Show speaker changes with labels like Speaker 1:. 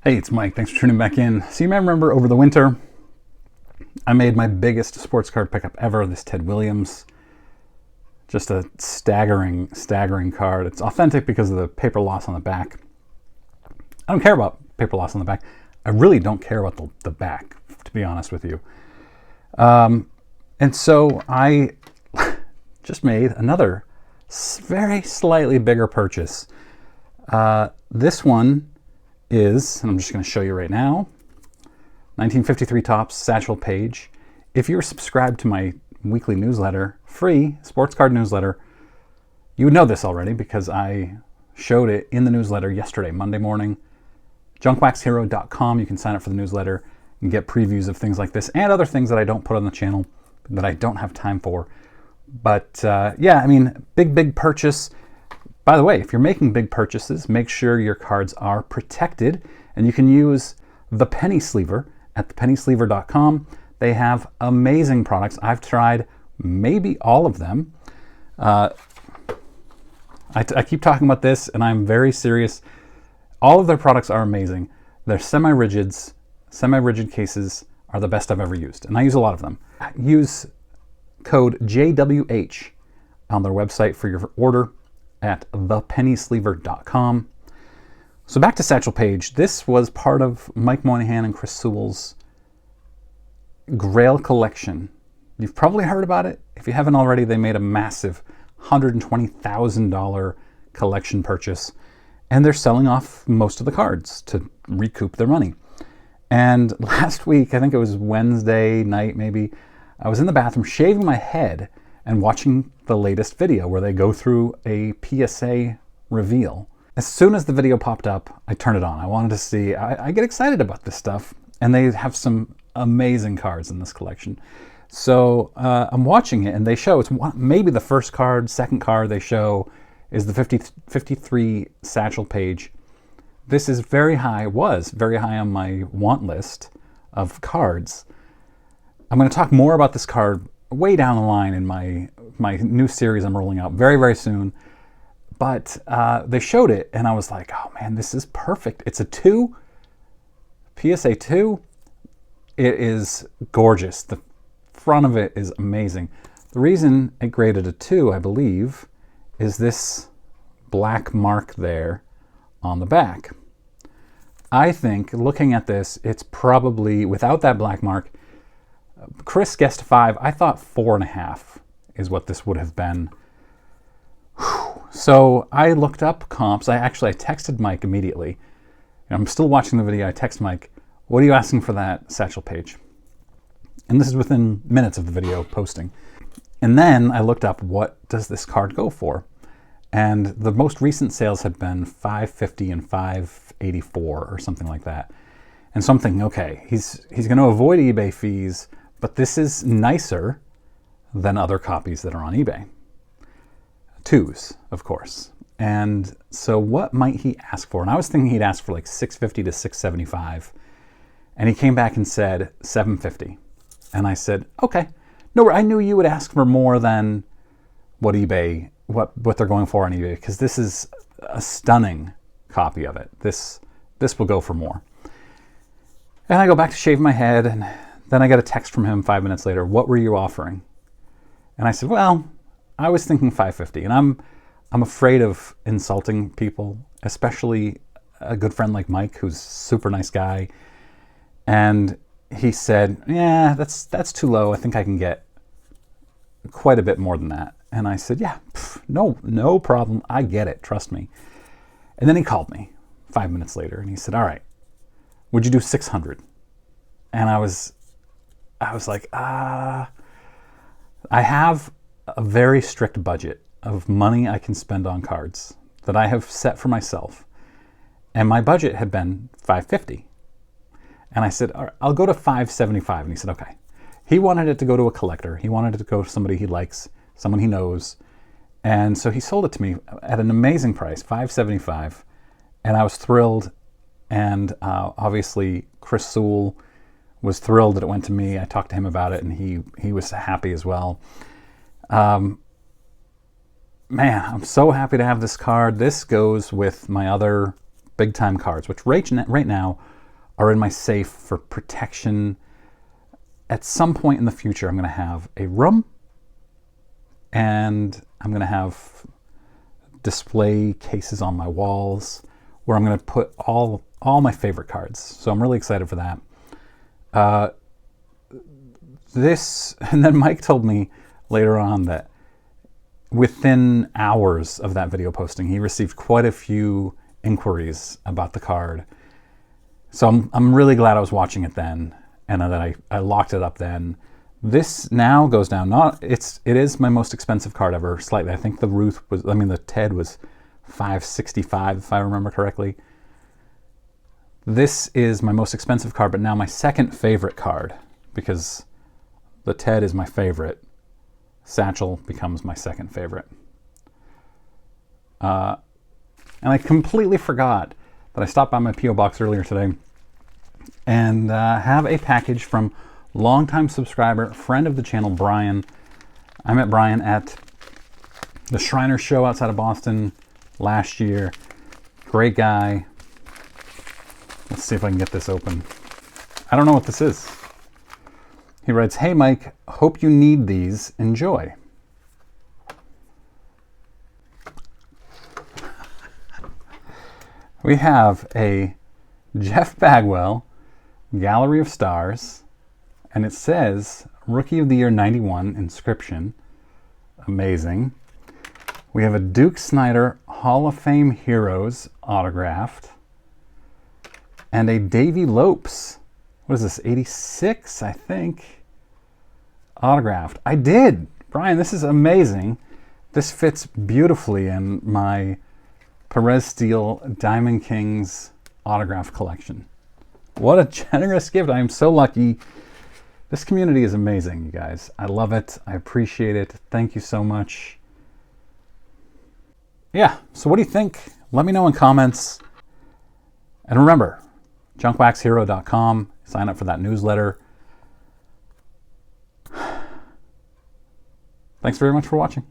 Speaker 1: Hey, it's Mike. Thanks for tuning back in. So you may remember over the winter, I made my biggest sports card pickup ever, this Ted Williams. Just a staggering card. It's authentic because of the paper loss on the back. I don't care about paper loss on the back. I really don't care about the back, to be honest with you. And so I just made another very slightly bigger purchase. This one is, and I'm just going to show you right now, 1953 Topps Satchel Paige. If you're subscribed to my weekly newsletter, free sports card newsletter, you would know this already because I showed it in the newsletter yesterday, Monday morning. Junkwaxhero.com. You can sign up for the newsletter and get previews of things like this and other things that I don't put on the channel that I don't have time for. But yeah, I mean, big purchase. By the way, if you're making big purchases, make sure your cards are protected, and you can use the Penny Sleever at thepennysleever.com. They have amazing products. I've tried maybe all of them. I keep talking about this, and I'm very serious. All of their products are amazing. Their semi-rigid cases are the best I've ever used, and I use a lot of them. Use code JWH on their website for your order at thepennysleever.com. So back to Satchel Paige. This was part of Mike Moynihan and Chris Sewell's Grail collection. You've probably heard about it. If you haven't already, they made a massive $120,000 collection purchase, and they're selling off most of the cards to recoup their money. And last week, I think it was Wednesday night maybe, I was in the bathroom shaving my head and watching the latest video where they go through a PSA reveal. As soon as the video popped up, I turned it on. I wanted to see, I get excited about this stuff, and they have some amazing cards in this collection. So I'm watching it, and they show, it's maybe the first card, second card they show is the 53 Satchel Paige. This is was very high on my want list of cards. I'm going to talk more about this card way down the line in my new series I'm rolling out very soon. But they showed it, and I was like, oh man, this is perfect. It's a 2, PSA 2. It is gorgeous. The front of it is amazing. The reason it graded a 2, I believe, is this black mark there on the back. I think, looking at this, it's probably, without that black mark, Chris guessed 5. I thought 4.5 is what this would have been. So I looked up comps. I texted Mike immediately. I'm still watching the video. I text Mike, what are you asking for that Satchel Paige? And this is within minutes of the video posting. And then I looked up, what does this card go for? And the most recent sales had been $550 and $584 or something like that. And so I'm thinking, okay, he's going to avoid eBay fees, but this is nicer than other copies that are on eBay. 2s, of course. And so what might he ask for? And I was thinking he'd ask for like $650 to $675. And he came back and said $750. And I said, okay. No, I knew you would ask for more than what eBay, what they're going for on eBay, because this is a stunning copy of it. This will go for more. And I go back to shave my head, and then I get a text from him 5 minutes later. What were you offering? And I said, well, I was thinking $550, and I'm afraid of insulting people, especially a good friend like Mike, who's a super nice guy. And he said, yeah, that's too low. I think I can get quite a bit more than that. And I said, yeah, no problem. I get it. Trust me. And then he called me 5 minutes later, and he said, all right, would you do 600? And I was like, I have a very strict budget of money I can spend on cards that I have set for myself. And my budget had been $550. And I said, all right, I'll go to $575. And he said, okay. He wanted it to go to a collector. He wanted it to go to somebody he likes, someone he knows. And so he sold it to me at an amazing price, $575. And I was thrilled. And obviously, Chris Sewell was thrilled that it went to me. I talked to him about it, and he was happy as well. Man, I'm so happy to have this card. This goes with my other big-time cards, which right now are in my safe for protection. At some point in the future, I'm going to have a room, and I'm going to have display cases on my walls where I'm going to put all my favorite cards. So I'm really excited for that. And then Mike told me later on that within hours of that video posting, he received quite a few inquiries about the card. So I'm really glad I was watching it then, and that I locked it up then. This now goes down. It is my most expensive card ever, slightly. I think the TED was $565 if I remember correctly. This is my most expensive card, but now my second favorite card, because the TED is my favorite. Satchel becomes my second favorite. And I completely forgot that I stopped by my P.O. box earlier today and have a package from longtime subscriber, friend of the channel, Brian. I met Brian at the Shriners show outside of Boston last year. Great guy. Let's see if I can get this open. I don't know what this is. He writes, "Hey Mike, hope you need these. Enjoy." We have a Jeff Bagwell Gallery of Stars, and it says Rookie of the Year 91 inscription. Amazing. We have a Duke Snider Hall of Fame Heroes autographed, and a Davy Lopes, what is this, 86, I think, autographed. I did! Brian, this is amazing. This fits beautifully in my Perez Steel Diamond Kings autograph collection. What a generous gift. I am so lucky. This community is amazing, you guys. I love it. I appreciate it. Thank you so much. Yeah, so what do you think? Let me know in comments. And remember, junkwaxhero.com. Sign up for that newsletter. Thanks very much for watching.